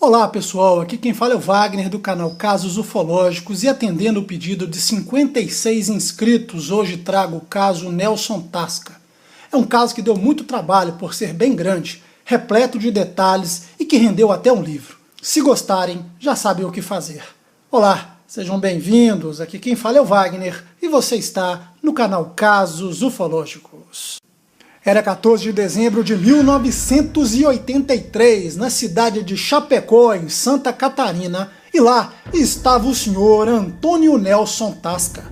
Olá pessoal, aqui quem fala é o Wagner do canal Casos Ufológicos e atendendo o pedido de 56 inscritos, hoje trago o caso Nelson Tasca. É um caso que deu muito trabalho por ser bem grande, repleto de detalhes e que rendeu até um livro. Se gostarem, já sabem o que fazer. Olá, sejam bem-vindos, aqui quem fala é o Wagner e você está no canal Casos Ufológicos. Era 14 de dezembro de 1983, na cidade de Chapecó, em Santa Catarina, e lá estava o senhor Antônio Nelson Tasca.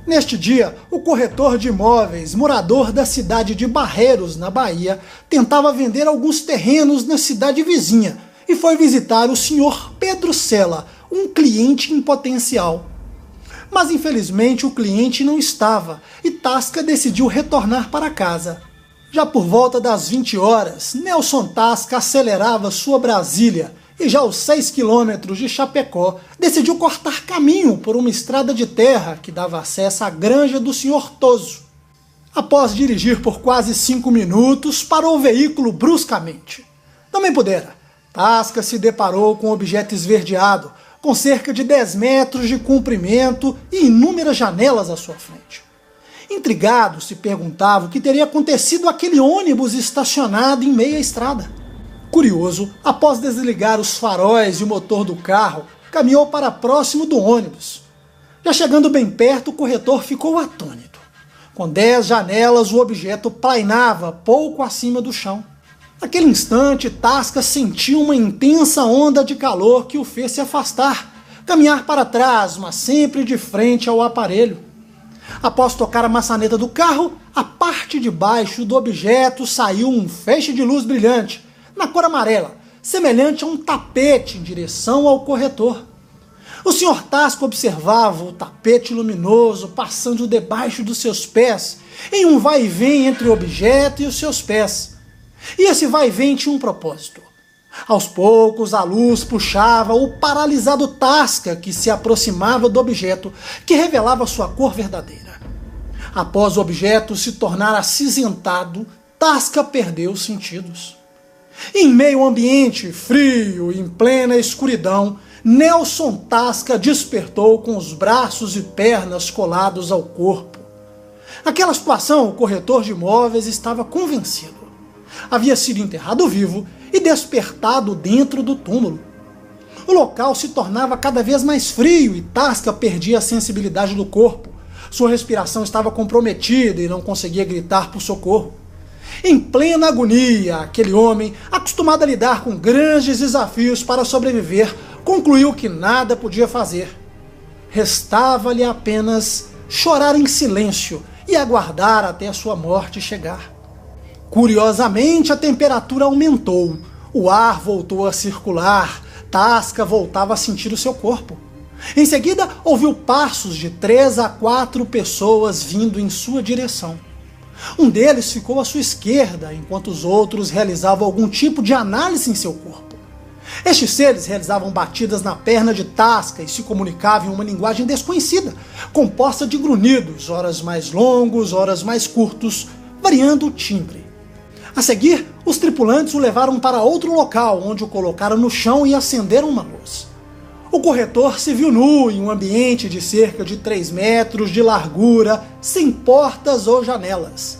Neste dia, o corretor de imóveis, morador da cidade de Barreiros, na Bahia, tentava vender alguns terrenos na cidade vizinha e foi visitar o senhor Pedro Sela, um cliente em potencial. Mas infelizmente o cliente não estava e Tasca decidiu retornar para casa. Já por volta das 20 horas, Nelson Tasca acelerava sua Brasília e já aos 6 quilômetros de Chapecó decidiu cortar caminho por uma estrada de terra que dava acesso à granja do Sr. Toso. Após dirigir por quase 5 minutos, parou o veículo bruscamente. Também pudera, Tasca se deparou com um objeto esverdeado, com cerca de 10 metros de comprimento e inúmeras janelas à sua frente. Intrigado, se perguntava o que teria acontecido àquele ônibus estacionado em meia estrada. Curioso, após desligar os faróis e o motor do carro, caminhou para próximo do ônibus. Já chegando bem perto, o corretor ficou atônito. Com 10 janelas, o objeto plainava pouco acima do chão. Naquele instante, Tasca sentiu uma intensa onda de calor que o fez se afastar, caminhar para trás, mas sempre de frente ao aparelho. Após tocar a maçaneta do carro, a parte de baixo do objeto saiu um feixe de luz brilhante, na cor amarela, semelhante a um tapete em direção ao corretor. O Sr. Tasca observava o tapete luminoso passando debaixo dos seus pés, em um vai e vem entre o objeto e os seus pés. E esse vai e vem tinha um propósito. Aos poucos, a luz puxava o paralisado Tasca, que se aproximava do objeto, que revelava sua cor verdadeira. Após o objeto se tornar acinzentado, Tasca perdeu os sentidos. Em meio ao ambiente frio e em plena escuridão, Nelson Tasca despertou com os braços e pernas colados ao corpo. Naquela situação, o corretor de imóveis estava convencido. Havia sido enterrado vivo e despertado dentro do túmulo. O local se tornava cada vez mais frio e Tasca perdia a sensibilidade do corpo. Sua respiração estava comprometida e não conseguia gritar por socorro. Em plena agonia, aquele homem, acostumado a lidar com grandes desafios para sobreviver, concluiu que nada podia fazer. Restava-lhe apenas chorar em silêncio e aguardar até a sua morte chegar. Curiosamente, a temperatura aumentou, o ar voltou a circular, Tasca voltava a sentir o seu corpo. Em seguida, ouviu passos de 3 a 4 pessoas vindo em sua direção. Um deles ficou à sua esquerda, enquanto os outros realizavam algum tipo de análise em seu corpo. Estes seres realizavam batidas na perna de Tasca e se comunicavam em uma linguagem desconhecida, composta de grunhidos, horas mais longos, horas mais curtos, variando o timbre. A seguir, os tripulantes o levaram para outro local, onde o colocaram no chão e acenderam uma luz. O corretor se viu nu em um ambiente de cerca de 3 metros de largura, sem portas ou janelas.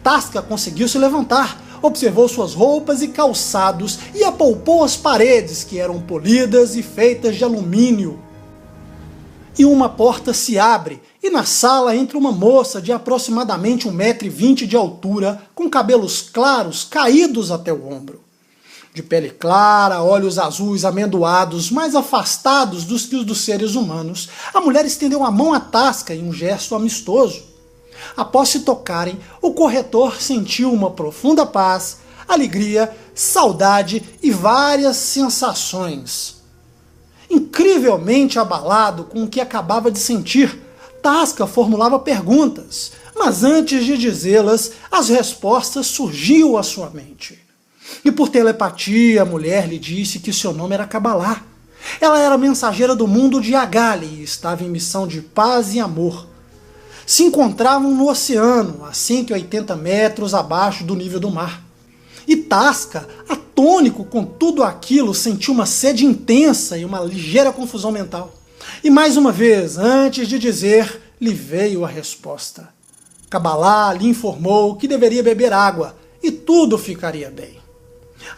Tasca conseguiu se levantar, observou suas roupas e calçados e apalpou as paredes, que eram polidas e feitas de alumínio. E uma porta se abre, e na sala entra uma moça de aproximadamente 1,20 m de altura, com cabelos claros caídos até o ombro. De pele clara, olhos azuis amendoados, mais afastados dos que os dos seres humanos, a mulher estendeu a mão à Tasca em um gesto amistoso. Após se tocarem, o corretor sentiu uma profunda paz, alegria, saudade e várias sensações. Incrivelmente abalado com o que acabava de sentir, Tasca formulava perguntas, mas antes de dizê-las, as respostas surgiam à sua mente. E por telepatia, a mulher lhe disse que seu nome era Cabalá. Ela era mensageira do mundo de Agali e estava em missão de paz e amor. Se encontravam no oceano, a 180 metros abaixo do nível do mar. E Tasca, atônico com tudo aquilo, sentiu uma sede intensa e uma ligeira confusão mental. E mais uma vez, antes de dizer, lhe veio a resposta. Kabbalah lhe informou que deveria beber água e tudo ficaria bem.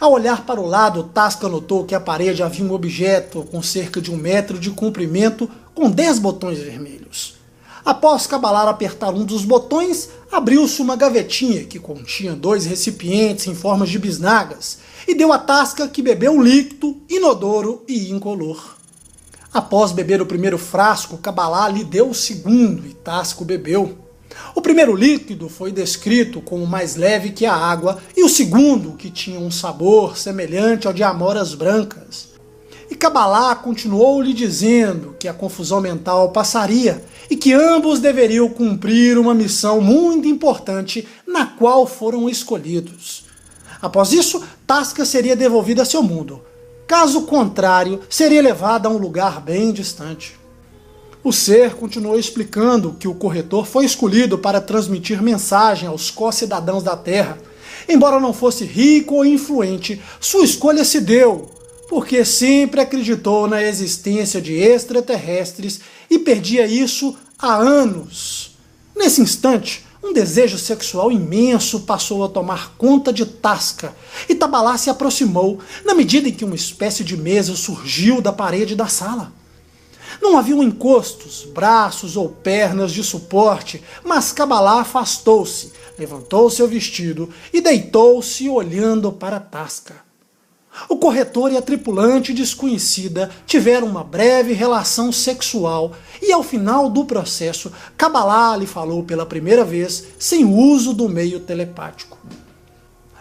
Ao olhar para o lado, Tasca notou que à parede havia um objeto com cerca de 1 metro de comprimento com 10 botões vermelhos. Após Kabbalah apertar um dos botões, abriu-se uma gavetinha que continha 2 recipientes em formas de bisnagas e deu a Tasca, que bebeu um líquido inodoro e incolor. Após beber o primeiro frasco, Kabbalah lhe deu o segundo e Tasca o bebeu. O primeiro líquido foi descrito como mais leve que a água e o segundo que tinha um sabor semelhante ao de amoras brancas. E Kabbalah continuou lhe dizendo que a confusão mental passaria e que ambos deveriam cumprir uma missão muito importante na qual foram escolhidos. Após isso, Tasca seria devolvida a seu mundo. Caso contrário, seria levada a um lugar bem distante. O ser continuou explicando que o corretor foi escolhido para transmitir mensagem aos co-cidadãos da Terra. Embora não fosse rico ou influente, sua escolha se deu, porque sempre acreditou na existência de extraterrestres e perdia isso há anos. Nesse instante, um desejo sexual imenso passou a tomar conta de Tasca, e Kabbalah se aproximou, na medida em que uma espécie de mesa surgiu da parede da sala. Não haviam encostos, braços ou pernas de suporte, mas Kabbalah afastou-se, levantou seu vestido e deitou-se olhando para Tasca. O corretor e a tripulante desconhecida tiveram uma breve relação sexual e, ao final do processo, Kabbalah lhe falou pela primeira vez sem o uso do meio telepático.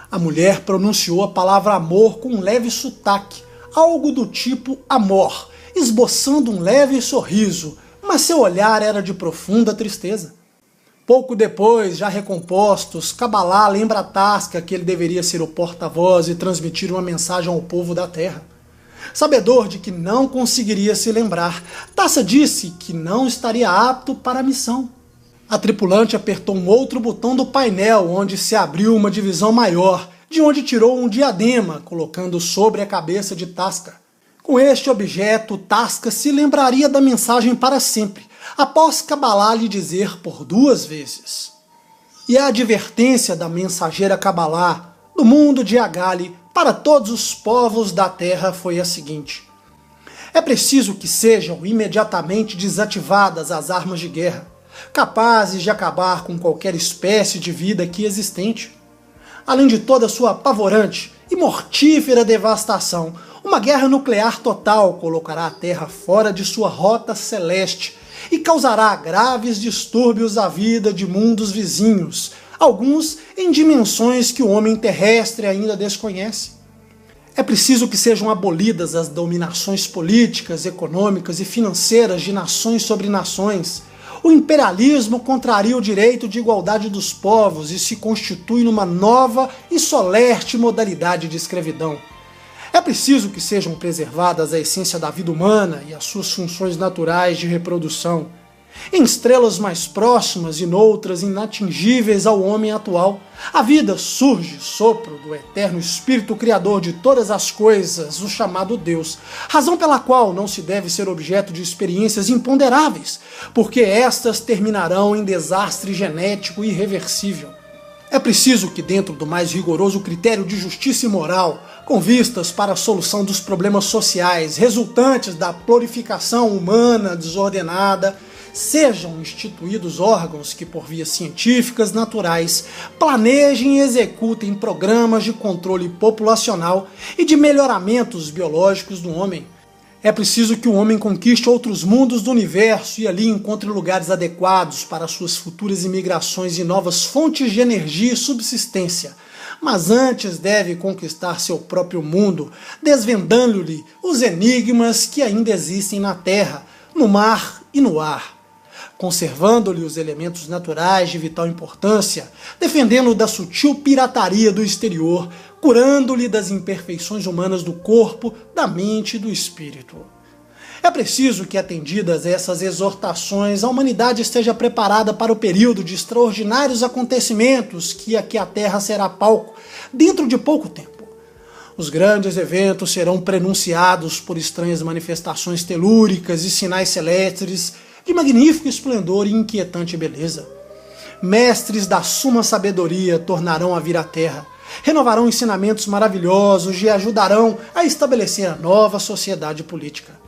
A mulher pronunciou a palavra amor com um leve sotaque, algo do tipo amor, esboçando um leve sorriso, mas seu olhar era de profunda tristeza. Pouco depois, já recompostos, Kabbalah lembra a Tasca que ele deveria ser o porta-voz e transmitir uma mensagem ao povo da Terra. Sabedor de que não conseguiria se lembrar, Tasca disse que não estaria apto para a missão. A tripulante apertou um outro botão do painel, onde se abriu uma divisão maior, de onde tirou um diadema, colocando sobre a cabeça de Tasca. Com este objeto, Tasca se lembraria da mensagem para sempre, após Kabbalah lhe dizer por 2 vezes. E a advertência da mensageira Kabbalah, do mundo de Agali, para todos os povos da Terra foi a seguinte: é preciso que sejam imediatamente desativadas as armas de guerra, capazes de acabar com qualquer espécie de vida aqui existente. Além de toda sua apavorante e mortífera devastação, uma guerra nuclear total colocará a Terra fora de sua rota celeste e causará graves distúrbios à vida de mundos vizinhos, alguns em dimensões que o homem terrestre ainda desconhece. É preciso que sejam abolidas as dominações políticas, econômicas e financeiras de nações sobre nações. O imperialismo contraria o direito de igualdade dos povos e se constitui numa nova e solerte modalidade de escravidão. É preciso que sejam preservadas a essência da vida humana e as suas funções naturais de reprodução. Em estrelas mais próximas e noutras inatingíveis ao homem atual, a vida surge, sopro do eterno Espírito Criador de todas as coisas, o chamado Deus, razão pela qual não se deve ser objeto de experiências imponderáveis, porque estas terminarão em desastre genético irreversível. É preciso que, dentro do mais rigoroso critério de justiça e moral, com vistas para a solução dos problemas sociais resultantes da prolificação humana desordenada, sejam instituídos órgãos que, por vias científicas naturais, planejem e executem programas de controle populacional e de melhoramentos biológicos do homem. É preciso que o homem conquiste outros mundos do universo e ali encontre lugares adequados para suas futuras imigrações e novas fontes de energia e subsistência. Mas antes deve conquistar seu próprio mundo, desvendando-lhe os enigmas que ainda existem na terra, no mar e no ar, conservando-lhe os elementos naturais de vital importância, defendendo-o da sutil pirataria do exterior, curando-lhe das imperfeições humanas do corpo, da mente e do espírito. É preciso que, atendidas essas exortações, a humanidade esteja preparada para o período de extraordinários acontecimentos que aqui a Terra será palco dentro de pouco tempo. Os grandes eventos serão prenunciados por estranhas manifestações telúricas e sinais celestes de magnífico esplendor e inquietante beleza. Mestres da suma sabedoria tornarão a vir à Terra, renovarão ensinamentos maravilhosos e ajudarão a estabelecer a nova sociedade política.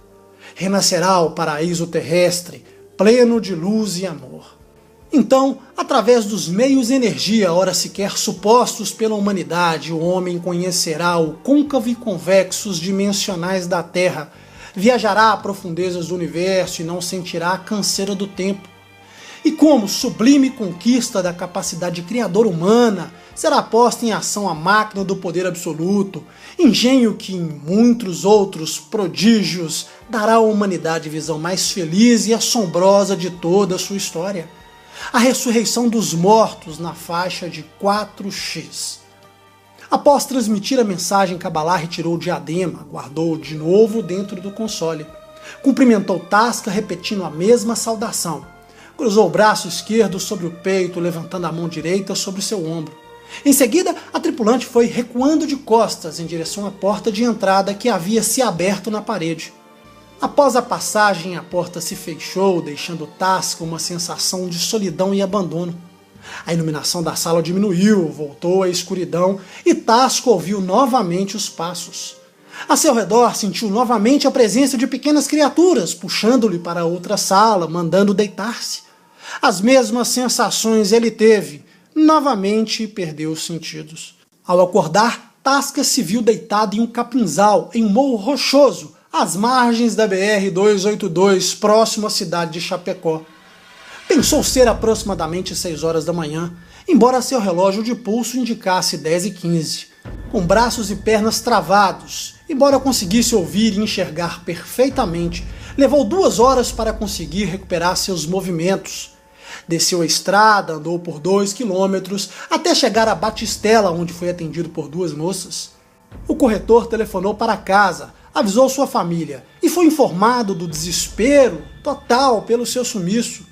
Renascerá o paraíso terrestre, pleno de luz e amor. Então, através dos meios e energia ora sequer supostos pela humanidade, o homem conhecerá o côncavo e convexos dimensionais da Terra, viajará a profundezas do universo e não sentirá a canseira do tempo. E como sublime conquista da capacidade criadora humana, será posta em ação a máquina do poder absoluto, engenho que, em muitos outros prodígios, dará à humanidade visão mais feliz e assombrosa de toda a sua história. A ressurreição dos mortos na faixa de 4x. Após transmitir a mensagem, Kabbalah retirou o diadema, guardou-o de novo dentro do console. Cumprimentou Tasca repetindo a mesma saudação. Cruzou o braço esquerdo sobre o peito, levantando a mão direita sobre seu ombro. Em seguida, a tripulante foi recuando de costas em direção à porta de entrada que havia se aberto na parede. Após a passagem, a porta se fechou, deixando Tasca uma sensação de solidão e abandono. A iluminação da sala diminuiu, voltou à escuridão e Tasca ouviu novamente os passos. A seu redor, sentiu novamente a presença de pequenas criaturas, puxando-lhe para outra sala, mandando deitar-se. As mesmas sensações ele teve. Novamente perdeu os sentidos. Ao acordar, Tasca se viu deitado em um capinzal, em um morro rochoso, às margens da BR-282, próximo à cidade de Chapecó. Pensou ser aproximadamente 6 horas da manhã, embora seu relógio de pulso indicasse 10h15. Com braços e pernas travados, embora conseguisse ouvir e enxergar perfeitamente, levou 2 horas para conseguir recuperar seus movimentos. Desceu a estrada, andou por 2 quilômetros, até chegar a Batistela, onde foi atendido por 2 moças. O corretor telefonou para casa, avisou sua família e foi informado do desespero total pelo seu sumiço.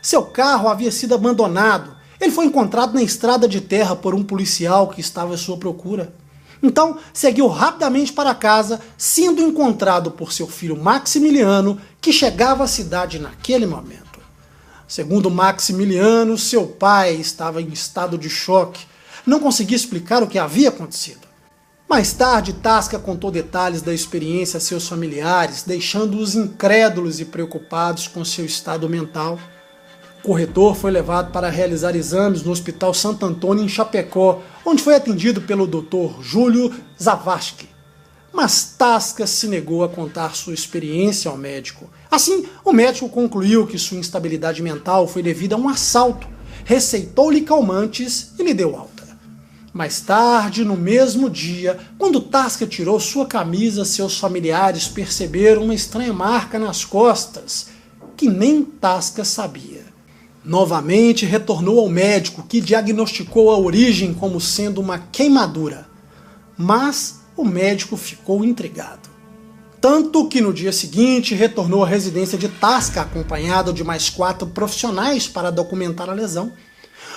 Seu carro havia sido abandonado. Ele foi encontrado na estrada de terra por um policial que estava à sua procura. Então, seguiu rapidamente para casa, sendo encontrado por seu filho Maximiliano, que chegava à cidade naquele momento. Segundo Maximiliano, seu pai estava em estado de choque. Não conseguia explicar o que havia acontecido. Mais tarde, Tasca contou detalhes da experiência a seus familiares, deixando-os incrédulos e preocupados com seu estado mental. O corretor foi levado para realizar exames no Hospital Santo Antônio, em Chapecó, onde foi atendido pelo Dr. Júlio Zavascki. Mas Tasca se negou a contar sua experiência ao médico. Assim, o médico concluiu que sua instabilidade mental foi devida a um assalto, receitou-lhe calmantes e lhe deu alta. Mais tarde, no mesmo dia, quando Tasca tirou sua camisa, seus familiares perceberam uma estranha marca nas costas, que nem Tasca sabia. Novamente retornou ao médico, que diagnosticou a origem como sendo uma queimadura. Mas o médico ficou intrigado. Tanto que no dia seguinte retornou à residência de Tasca, acompanhado de mais 4 profissionais para documentar a lesão.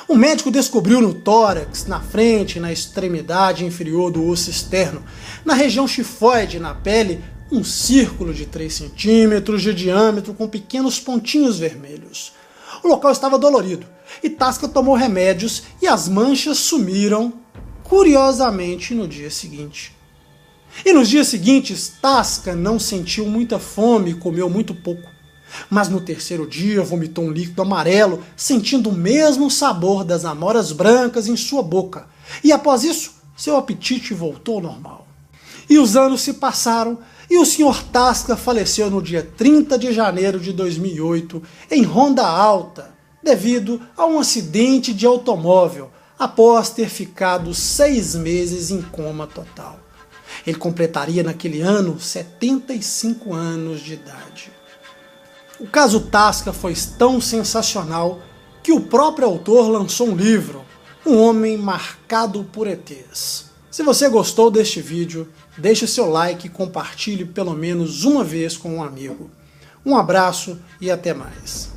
O médico descobriu no tórax, na frente e na extremidade inferior do osso externo, na região chifoide, na pele, um círculo de 3 centímetros de diâmetro com pequenos pontinhos vermelhos. O local estava dolorido e Tasca tomou remédios e as manchas sumiram, curiosamente, no dia seguinte. E nos dias seguintes, Tasca não sentiu muita fome e comeu muito pouco. Mas no terceiro dia vomitou um líquido amarelo, sentindo o mesmo sabor das amoras brancas em sua boca. E após isso, seu apetite voltou ao normal. E os anos se passaram e o Sr. Tasca faleceu no dia 30 de janeiro de 2008, em Ronda Alta, devido a um acidente de automóvel, após ter ficado 6 meses em coma total. Ele completaria naquele ano 75 anos de idade. O caso Tasca foi tão sensacional que o próprio autor lançou um livro, Um Homem Marcado por ETs. Se você gostou deste vídeo, deixe seu like e compartilhe pelo menos uma vez com um amigo. Um abraço e até mais.